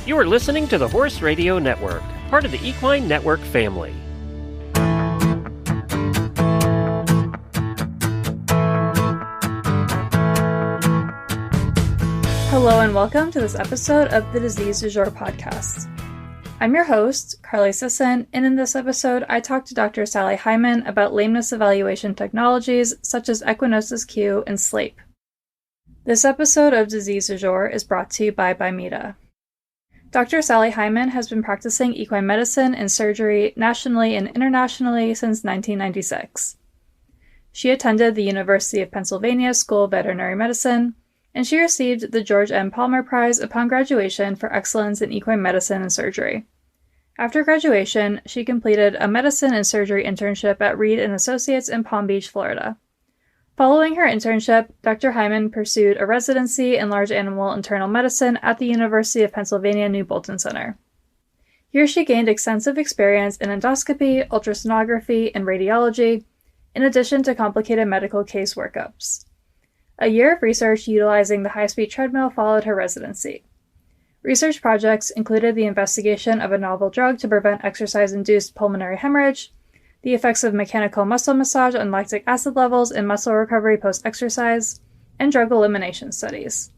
You are listening to the Horse Radio Network, part of the Equine Network family. Hello and welcome to this episode of the Disease Du Jour podcast. I'm your host, Carly Sisson, and in this episode, I talked to Dr. Sallie Hyman about lameness evaluation technologies such as Equinosis Q and Sleip. This episode of Disease Du Jour is brought to you by Bimeda. Dr. Sallie Hyman has been practicing equine medicine and surgery nationally and internationally since 1996. She attended the University of Pennsylvania School of Veterinary Medicine, and she received the George M. Palmer Prize upon graduation for excellence in equine medicine and surgery. After graduation, she completed a medicine and surgery internship at Reed & Associates in Palm Beach, Florida. Following her internship, Dr. Hyman pursued a residency in large animal internal medicine at the University of Pennsylvania New Bolton Center. Here she gained extensive experience in endoscopy, ultrasonography, and radiology, in addition to complicated medical case workups. A year of research utilizing the high-speed treadmill followed her residency. Research projects included the investigation of a novel drug to prevent exercise-induced pulmonary hemorrhage, the effects of mechanical muscle massage on lactic acid levels in muscle recovery post-exercise, and drug elimination studies.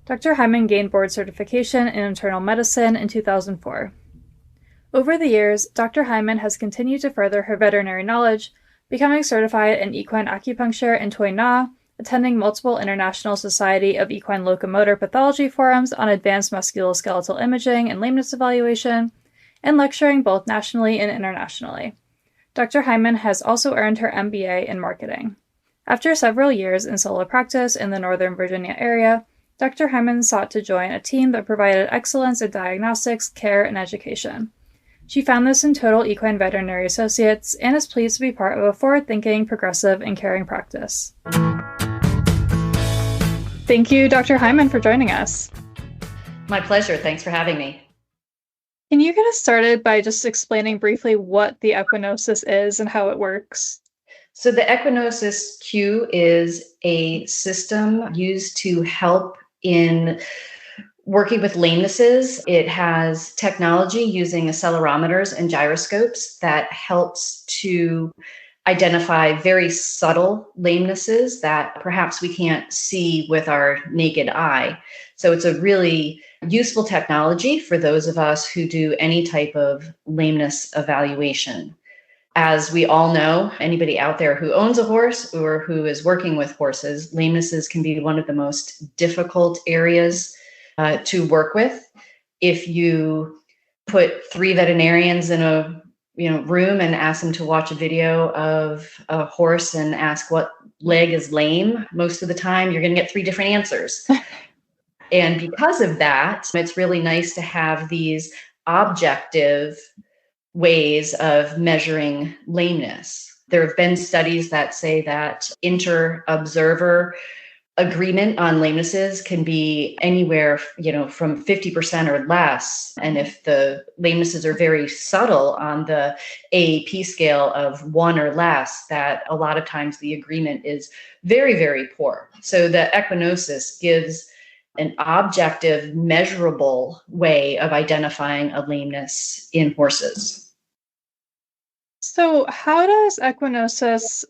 Dr. Hyman gained board certification in internal medicine in 2004. Over the years, Dr. Hyman has continued to further her veterinary knowledge, becoming certified in equine acupuncture and Toi Na, attending multiple International Society of Equine Locomotor Pathology forums on advanced musculoskeletal imaging and lameness evaluation, and lecturing both nationally and internationally. Dr. Hyman has also earned her MBA in marketing. After several years in solo practice in the Northern Virginia area, Dr. Hyman sought to join a team that provided excellence in diagnostics, care, and education. She found this in Total Equine Veterinary Associates and is pleased to be part of a forward-thinking, progressive, and caring practice. Thank you, Dr. Hyman, for joining us. My pleasure. Thanks for having me. Can you get us started by just explaining briefly what the Equinosis is and how it works? So the Equinosis Q is a system used to help in working with lamenesses. It has technology using accelerometers and gyroscopes that helps to identify very subtle lamenesses that perhaps we can't see with our naked eye. So it's a really useful technology for those of us who do any type of lameness evaluation. As we all know, anybody out there who owns a horse or who is working with horses, lamenesses can be one of the most difficult areas to work with. If you put 3 veterinarians in a room and ask them to watch a video of a horse and ask what leg is lame, most of the time you're going to get 3 different answers. And because of that, it's really nice to have these objective ways of measuring lameness. There have been studies that say that inter-observer agreement on lamenesses can be anywhere, from 50% or less. And if the lamenesses are very subtle on the AAP scale of 1 or less, that a lot of times the agreement is very, very poor. So the Equinosis gives an objective, measurable way of identifying a lameness in horses. So how does Equinosis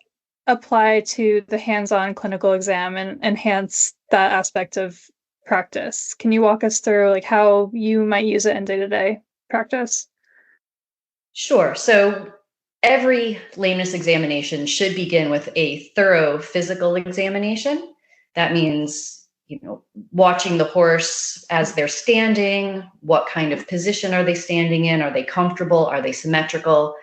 apply to the hands-on clinical exam and enhance that aspect of practice? Can you walk us through how you might use it in day-to-day practice? Sure. So every lameness examination should begin with a thorough physical examination. That means watching the horse as they're standing. What kind of position are they standing in? Are they comfortable? Are they symmetrical?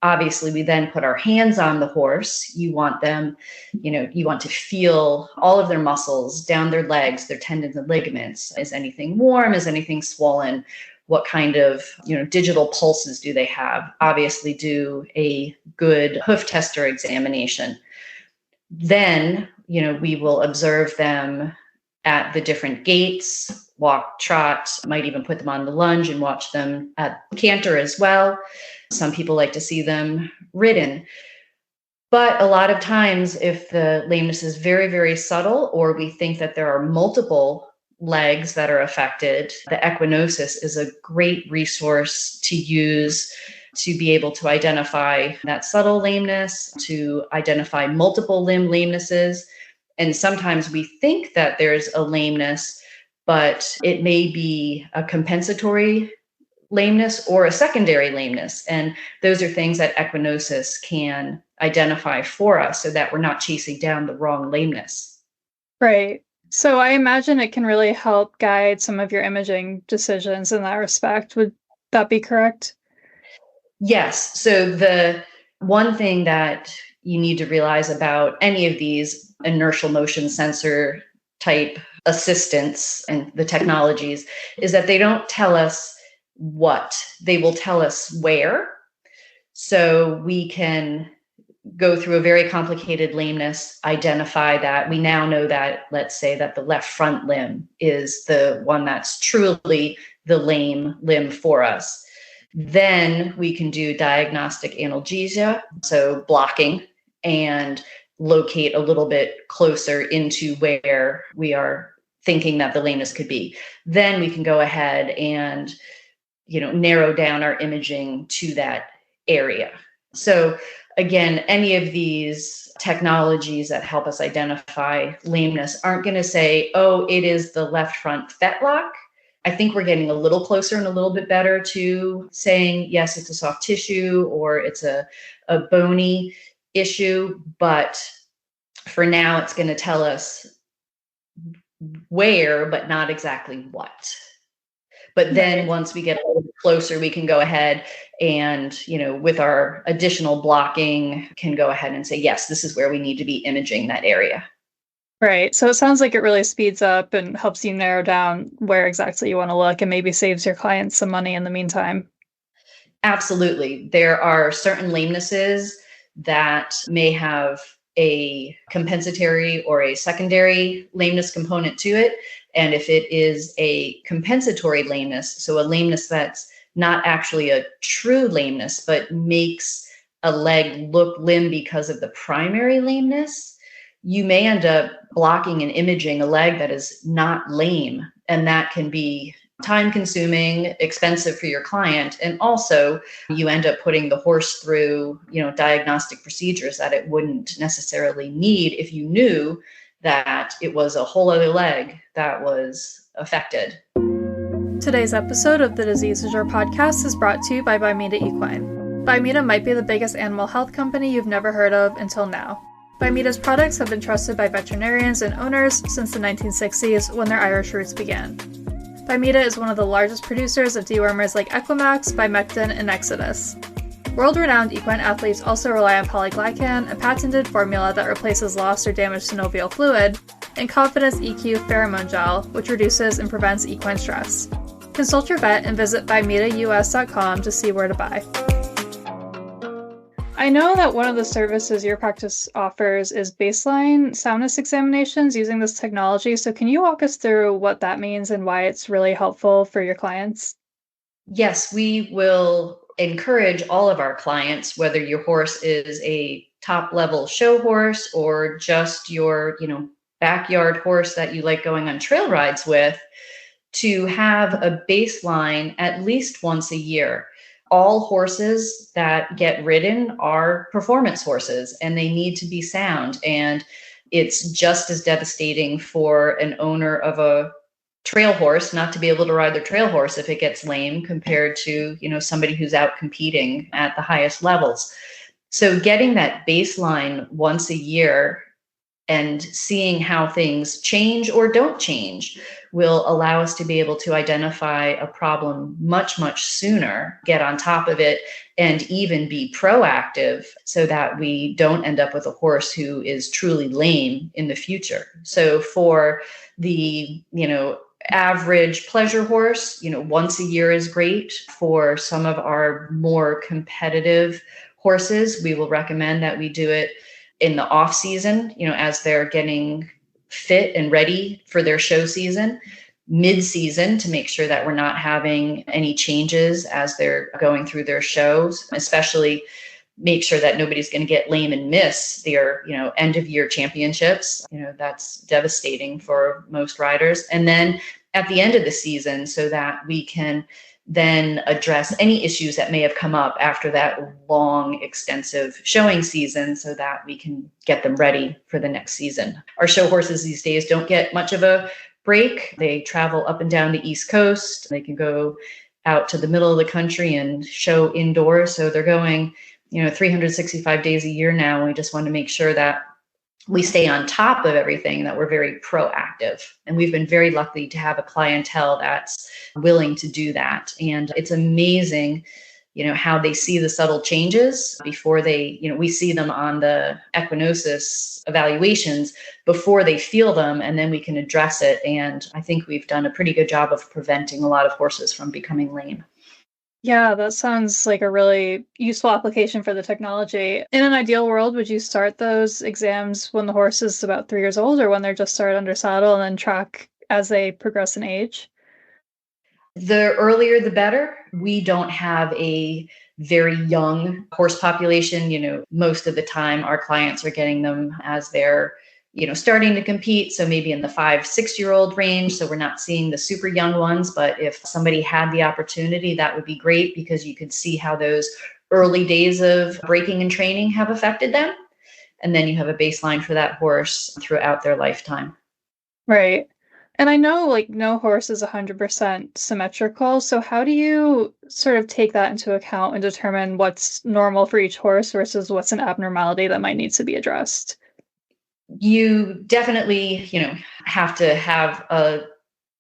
Obviously, we then put our hands on the horse. You want them, you want to feel all of their muscles down their legs, their tendons and ligaments. Is anything warm? Is anything swollen? What kind of, digital pulses do they have? Obviously, do a good hoof tester examination. Then, we will observe them at the different gaits, walk, trot, might even put them on the lunge and watch them at canter as well. Some people like to see them ridden. But a lot of times, if the lameness is very, very subtle, or we think that there are multiple legs that are affected, the Equinosis is a great resource to use to be able to identify that subtle lameness, to identify multiple limb lamenesses. And sometimes we think that there's a lameness, but it may be a compensatory lameness or a secondary lameness. And those are things that Equinosis can identify for us so that we're not chasing down the wrong lameness. Right. So I imagine it can really help guide some of your imaging decisions in that respect. Would that be correct? Yes. So the one thing that you need to realize about any of these inertial motion sensor type assistants and the technologies is that they don't tell us what, they will tell us where. So we can go through a very complicated lameness, identify that. We now know that, let's say that the left front limb is the one that's truly the lame limb for us. Then we can do diagnostic analgesia, so blocking, and locate a little bit closer into where we are thinking that the lameness could be. Then we can go ahead and, narrow down our imaging to that area. So again, any of these technologies that help us identify lameness aren't going to say, oh, it is the left front fetlock. I think we're getting a little closer and a little bit better to saying, yes, it's a soft tissue or it's a bony issue. But for now, it's going to tell us where, but not exactly what. But then once we get a little bit closer, we can go ahead and, with our additional blocking, can go ahead and say, yes, this is where we need to be imaging that area. Right. So it sounds like it really speeds up and helps you narrow down where exactly you want to look and maybe saves your clients some money in the meantime. Absolutely. There are certain lamenesses that may have a compensatory or a secondary lameness component to it. And if it is a compensatory lameness, so a lameness that's not actually a true lameness, but makes a leg look limb because of the primary lameness, you may end up blocking and imaging a leg that is not lame. And that can be time consuming, expensive for your client. And also you end up putting the horse through, diagnostic procedures that it wouldn't necessarily need if you knew that it was a whole other leg that was affected. Today's episode of the Disease Du Jour podcast is brought to you by Bimeda Equine. Bimeda might be the biggest animal health company you've never heard of until now. Bimeda's products have been trusted by veterinarians and owners since the 1960s when their Irish roots began. Bimeda is one of the largest producers of dewormers like Equimax, Bimectin, and Exodus. World-renowned equine athletes also rely on polyglycan, a patented formula that replaces lost or damaged synovial fluid, and Confidence EQ pheromone gel, which reduces and prevents equine stress. Consult your vet and visit bimedaus.com to see where to buy. I know that one of the services your practice offers is baseline soundness examinations using this technology. So can you walk us through what that means and why it's really helpful for your clients? Yes, we will encourage all of our clients, whether your horse is a top level show horse or just your, backyard horse that you like going on trail rides with, to have a baseline at least once a year. All horses that get ridden are performance horses and they need to be sound. And it's just as devastating for an owner of a trail horse not to be able to ride their trail horse if it gets lame compared to, somebody who's out competing at the highest levels. So getting that baseline once a year and seeing how things change or don't change will allow us to be able to identify a problem much, much sooner, get on top of it, and even be proactive so that we don't end up with a horse who is truly lame in the future. So for the, average pleasure horse, once a year is great. For some of our more competitive horses, we will recommend that we do it in the off season, as they're getting fit and ready for their show season, mid-season, to make sure that we're not having any changes as they're going through their shows, especially make sure that nobody's going to get lame and miss their, end of year championships. That's devastating for most riders. And then at the end of the season, so that we can then address any issues that may have come up after that long, extensive showing season so that we can get them ready for the next season. Our show horses these days don't get much of a break. They travel up and down the East Coast. They can go out to the middle of the country and show indoors. So they're going, 365 days a year now. And we just want to make sure that we stay on top of everything, that we're very proactive. And we've been very lucky to have a clientele that's willing to do that. And it's amazing, how they see the subtle changes before they, we see them on the Equinosis evaluations before they feel them, and then we can address it. And I think we've done a pretty good job of preventing a lot of horses from becoming lame. Yeah, that sounds like a really useful application for the technology. In an ideal world, would you start those exams when the horse is about 3 years old, or when they're just started under saddle, and then track as they progress in age? The earlier, the better. We don't have a very young horse population. Most of the time our clients are getting them as they're starting to compete. So maybe in the 5-6-year-old range. So we're not seeing the super young ones, but if somebody had the opportunity, that would be great, because you could see how those early days of breaking and training have affected them. And then you have a baseline for that horse throughout their lifetime. Right. And I know no horse is 100% symmetrical. So how do you sort of take that into account and determine what's normal for each horse versus what's an abnormality that might need to be addressed? You definitely, have to have a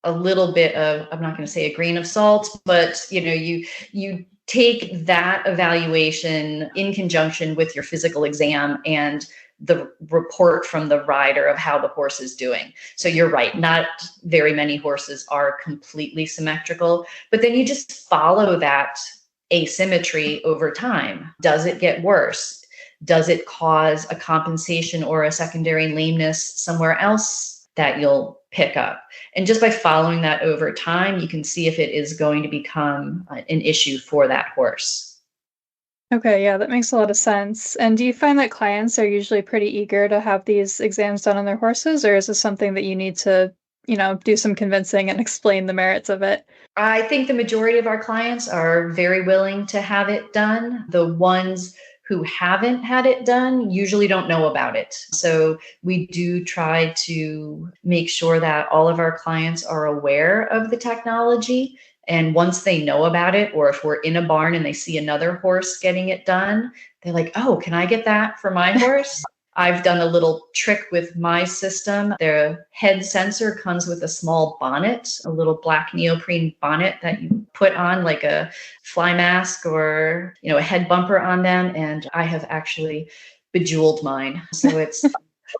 little bit of, I'm not going to say a grain of salt, but, you take that evaluation in conjunction with your physical exam and the report from the rider of how the horse is doing. So you're right, not very many horses are completely symmetrical, but then you just follow that asymmetry over time. Does it get worse? Does it cause a compensation or a secondary lameness somewhere else that you'll pick up? And just by following that over time, you can see if it is going to become an issue for that horse. Okay, yeah, that makes a lot of sense. And do you find that clients are usually pretty eager to have these exams done on their horses, or is this something that you need to, do some convincing and explain the merits of it? I think the majority of our clients are very willing to have it done. The ones who haven't had it done usually don't know about it. So we do try to make sure that all of our clients are aware of the technology. And once they know about it, or if we're in a barn and they see another horse getting it done, they're like, oh, can I get that for my horse? I've done a little trick with my system. The head sensor comes with a small bonnet, a little black neoprene bonnet that you put on like a fly mask or, a head bumper on them. And I have actually bejeweled mine. So it's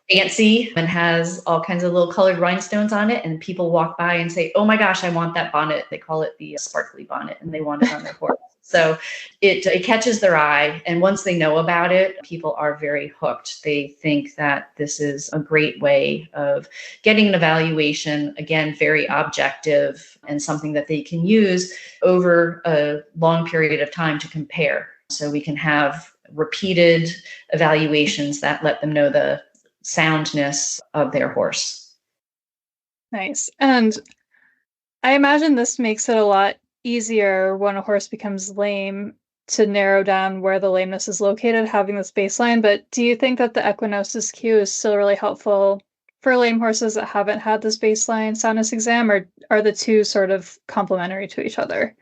fancy and has all kinds of little colored rhinestones on it. And people walk by and say, oh my gosh, I want that bonnet. They call it the sparkly bonnet, and they want it on their horse. So it catches their eye. And once they know about it, people are very hooked. They think that this is a great way of getting an evaluation, again, very objective, and something that they can use over a long period of time to compare. So we can have repeated evaluations that let them know the soundness of their horse. Nice. And I imagine this makes it a lot easier when a horse becomes lame to narrow down where the lameness is located, having this baseline. But do you think that the Equinosis Q is still really helpful for lame horses that haven't had this baseline soundness exam, or are the two sort of complementary to each other?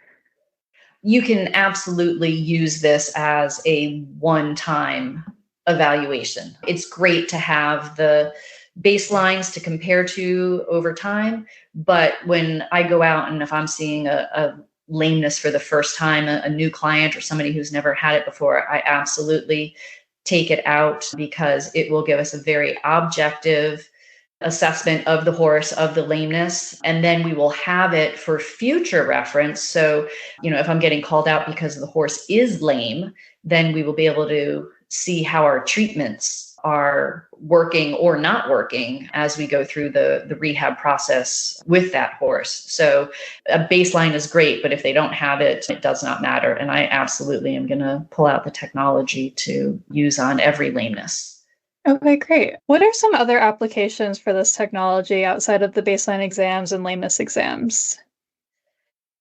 You can absolutely use this as a one-time evaluation. It's great to have the baselines to compare to over time. But when I go out and if I'm seeing a lameness for the first time, a new client or somebody who's never had it before, I absolutely take it out, because it will give us a very objective assessment of the horse, of the lameness, and then we will have it for future reference. So, if I'm getting called out because the horse is lame, then we will be able to see how our treatments are working or not working as we go through the rehab process with that horse. So a baseline is great, but if they don't have it, it does not matter. And I absolutely am going to pull out the technology to use on every lameness. Okay, great. What are some other applications for this technology outside of the baseline exams and lameness exams?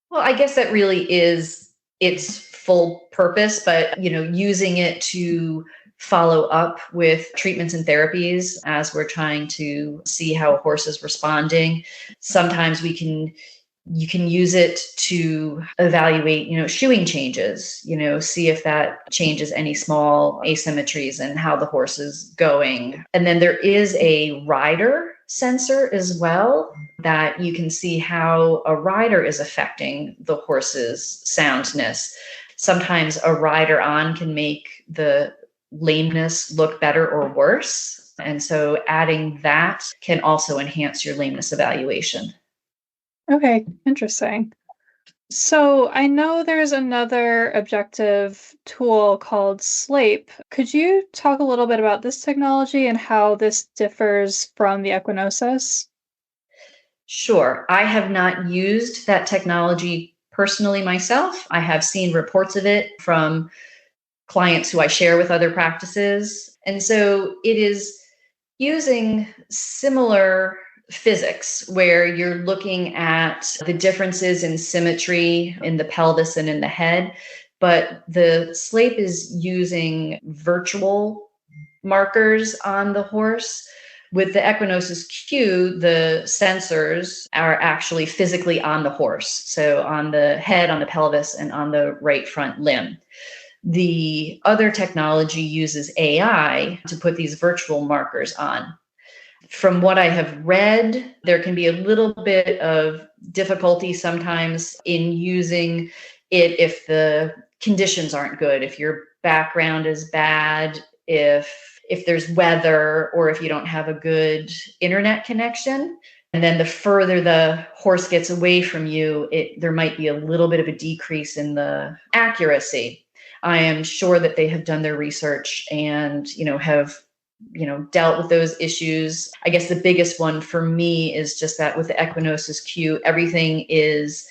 Well, I guess that really is its full purpose, but using it to follow up with treatments and therapies as we're trying to see how a horse is responding. Sometimes you can use it to evaluate, shoeing changes, see if that changes any small asymmetries and how the horse is going. And then there is a rider sensor as well that you can see how a rider is affecting the horse's soundness. Sometimes a rider on can make the lameness look better or worse. And so adding that can also enhance your lameness evaluation. Okay, interesting. So I know there's another objective tool called Sleip. Could you talk a little bit about this technology and how this differs from the Equinosis? Sure. I have not used that technology personally myself. I have seen reports of it from clients who I share with other practices. And so it is using similar physics where you're looking at the differences in symmetry in the pelvis and in the head, but the Sleip is using virtual markers on the horse. With the Equinosis Q, the sensors are actually physically on the horse, so on the head, on the pelvis, and on the right front limb. The other technology uses AI to put these virtual markers on. From what I have read, there can be a little bit of difficulty sometimes in using it if the conditions aren't good, if your background is bad, if there's weather, or if you don't have a good internet connection. And then the further the horse gets away from you, there might be a little bit of a decrease in the accuracy. I am sure that they have done their research and, have dealt with those issues. I guess the biggest one for me is just that with the Equinosis Q, everything is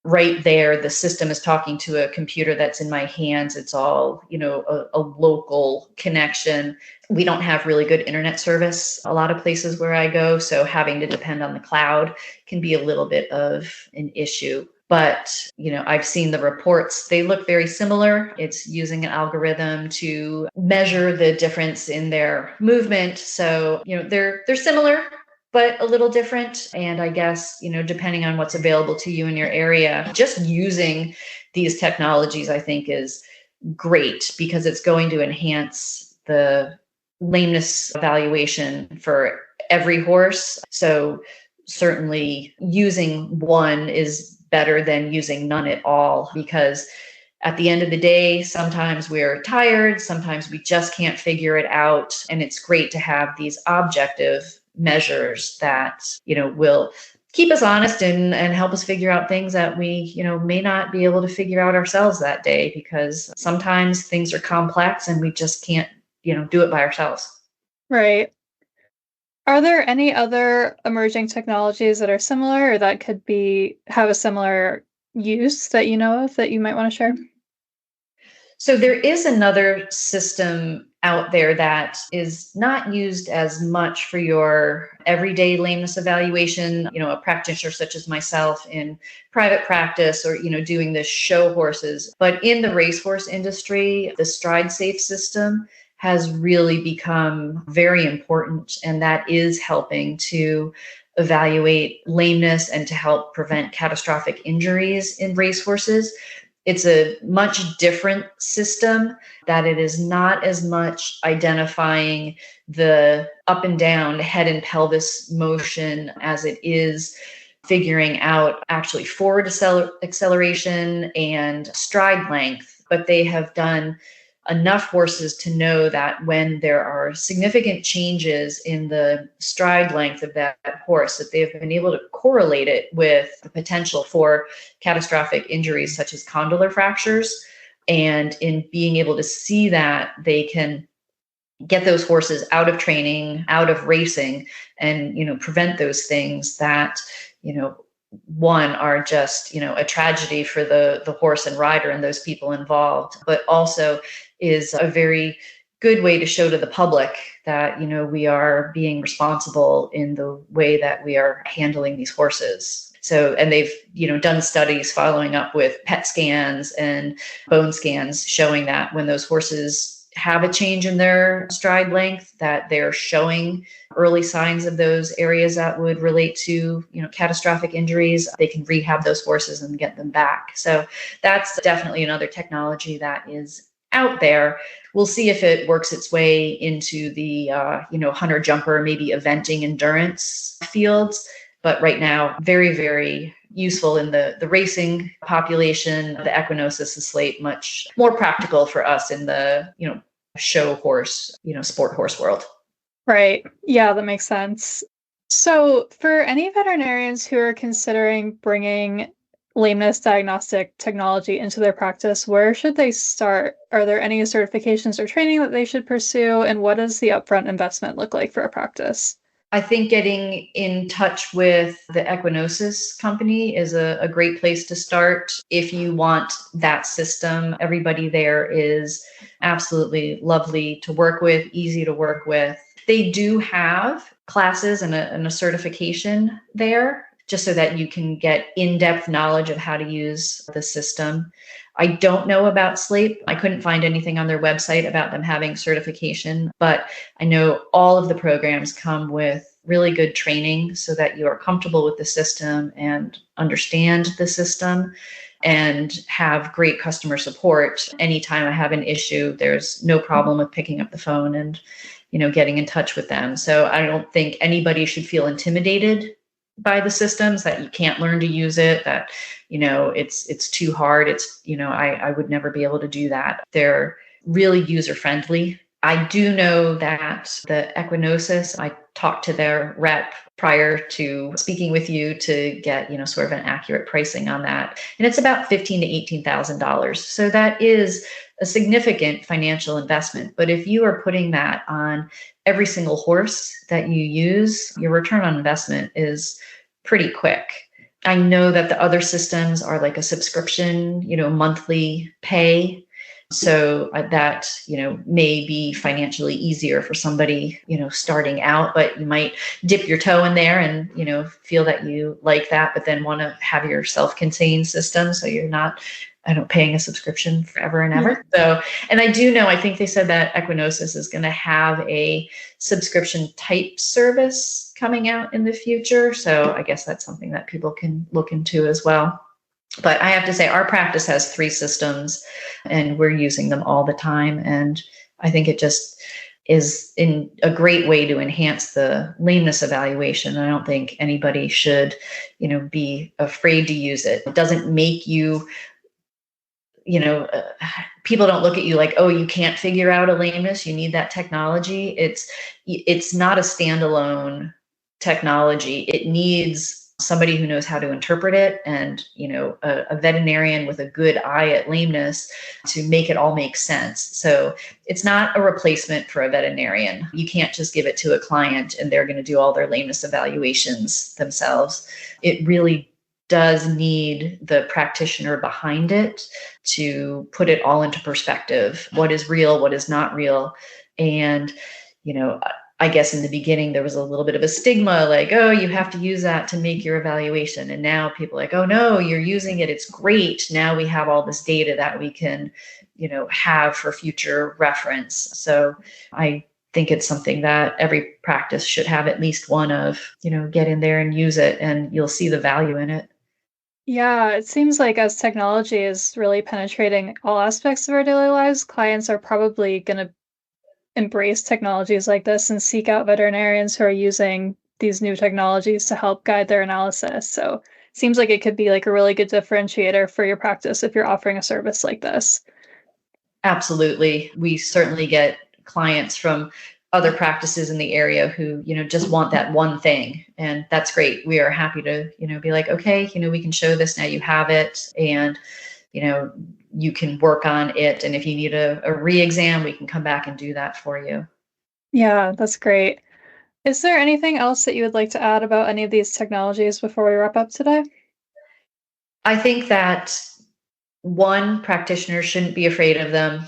right there. The system is talking to a computer that's in my hands. It's all, a local connection. We don't have really good internet service a lot of places where I go. So having to depend on the cloud can be a little bit of an issue. But, I've seen the reports. They look very similar. It's using an algorithm to measure the difference in their movement. So, they're similar, but a little different. And I guess, depending on what's available to you in your area, just using these technologies, I think, is great because it's going to enhance the lameness evaluation for every horse. So certainly using one is better than using none at all, because at the end of the day, sometimes we're tired, sometimes we just can't figure it out. And it's great to have these objective measures that, will keep us honest and help us figure out things that we, may not be able to figure out ourselves that day, because sometimes things are complex and we just can't, do it by ourselves. Right. Are there any other emerging technologies that are similar or that could have a similar use that you know of that you might want to share? So there is another system out there that is not used as much for your everyday lameness evaluation, a practitioner such as myself in private practice or, doing the show horses. But in the racehorse industry, the Stride Safe system has really become very important, and that is helping to evaluate lameness and to help prevent catastrophic injuries in racehorses. It's a much different system, that it is not as much identifying the up and down head and pelvis motion as it is figuring out actually forward acceleration and stride length. But they have done enough horses to know that when there are significant changes in the stride length of that horse, that they've been able to correlate it with the potential for catastrophic injuries such as condylar fractures. And in being able to see that, they can get those horses out of training, out of racing, and, prevent those things that, one are just, a tragedy for the horse and rider and those people involved, but also is a very good way to show to the public that, we are being responsible in the way that we are handling these horses. So, and they've, done studies following up with PET scans and bone scans showing that when those horses have a change in their stride length, that they're showing early signs of those areas that would relate to, catastrophic injuries. They can rehab those horses and get them back. So that's definitely another technology that is out there. We'll see if it works its way into the, hunter jumper, maybe eventing endurance fields. But right now, very, very useful in the racing population. The Equinosis, the Sleip, much more practical for us in the, show horse, sport horse world. Right. Yeah, that makes sense. So for any veterinarians who are considering bringing lameness diagnostic technology into their practice, where should they start? Are there any certifications or training that they should pursue? And what does the upfront investment look like for a practice? I think getting in touch with the Equinosis company is a great place to start. If you want that system, everybody there is absolutely lovely to work with, easy to work with. They do have classes and a certification there, just so that you can get in-depth knowledge of how to use the system. I don't know about Sleip. I couldn't find anything on their website about them having certification, but I know all of the programs come with really good training so that you are comfortable with the system and understand the system and have great customer support. Anytime I have an issue, there's no problem with picking up the phone and, getting in touch with them. So I don't think anybody should feel intimidated by the systems, that you can't learn to use it, that, it's too hard. It's, I would never be able to do that. They're really user friendly. I do know that the Equinosis, I talked to their rep prior to speaking with you to get, sort of an accurate pricing on that. And it's about $15,000 to $18,000. So that is a significant financial investment. But if you are putting that on every single horse that you use, your return on investment is pretty quick. I know that the other systems are like a subscription, monthly pay. So that, may be financially easier for somebody, starting out, but you might dip your toe in there and, feel that you like that, but then want to have your self-contained system. So you're not, paying a subscription forever and ever. So, and I do know, I think they said that Equinosis is going to have a subscription type service coming out in the future. So I guess that's something that people can look into as well. But I have to say, our practice has 3 systems and we're using them all the time. And I think it just is in a great way to enhance the lameness evaluation. I don't think anybody should, be afraid to use it. It doesn't make you, people don't look at you like, oh, you can't figure out a lameness. You need that technology. It's not a standalone technology. It needs somebody who knows how to interpret it and, a veterinarian with a good eye at lameness to make it all make sense. So it's not a replacement for a veterinarian. You can't just give it to a client and they're going to do all their lameness evaluations themselves. It really does need the practitioner behind it to put it all into perspective. What is real? What is not real? And, I guess in the beginning, there was a little bit of a stigma like, oh, you have to use that to make your evaluation. And now people are like, oh, no, you're using it. It's great. Now we have all this data that we can, have for future reference. So I think it's something that every practice should have at least one of, get in there and use it and you'll see the value in it. Yeah, it seems like as technology is really penetrating all aspects of our daily lives, clients are probably going to embrace technologies like this and seek out veterinarians who are using these new technologies to help guide their analysis. So it seems like it could be like a really good differentiator for your practice if you're offering a service like this. Absolutely. We certainly get clients from other practices in the area who, just want that one thing. And that's great. We are happy to, be like, okay, we can show this now, you have it. And, you can work on it. And if you need a re-exam, we can come back and do that for you. Yeah, that's great. Is there anything else that you would like to add about any of these technologies before we wrap up today? I think that one, practitioner shouldn't be afraid of them.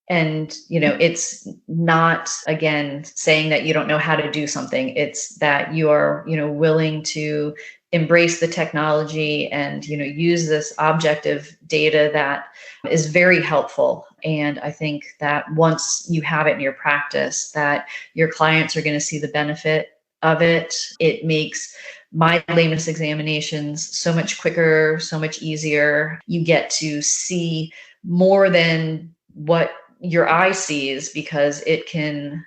And, it's not, again, saying that you don't know how to do something. It's that you are, willing to embrace the technology and, use this objective data that is very helpful. And I think that once you have it in your practice, that your clients are going to see the benefit of it. It makes my lameness examinations so much quicker, so much easier. You get to see more than what your eye sees, because it can,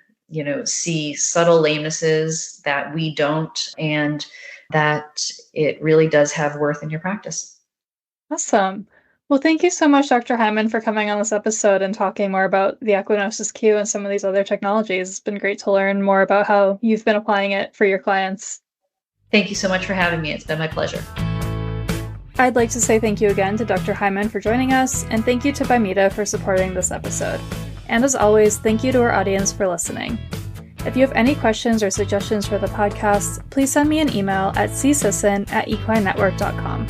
see subtle lamenesses that we don't, and that it really does have worth in your practice. Awesome. Well, thank you so much, Dr. Hyman, for coming on this episode and talking more about the Equinosis Q and some of these other technologies. It's been great to learn more about how you've been applying it for your clients. Thank you so much for having me. It's been my pleasure. I'd like to say thank you again to Dr. Hyman for joining us, and thank you to Bimeda for supporting this episode. And as always, thank you to our audience for listening. If you have any questions or suggestions for the podcast, please send me an email at csisson@equinenetwork.com.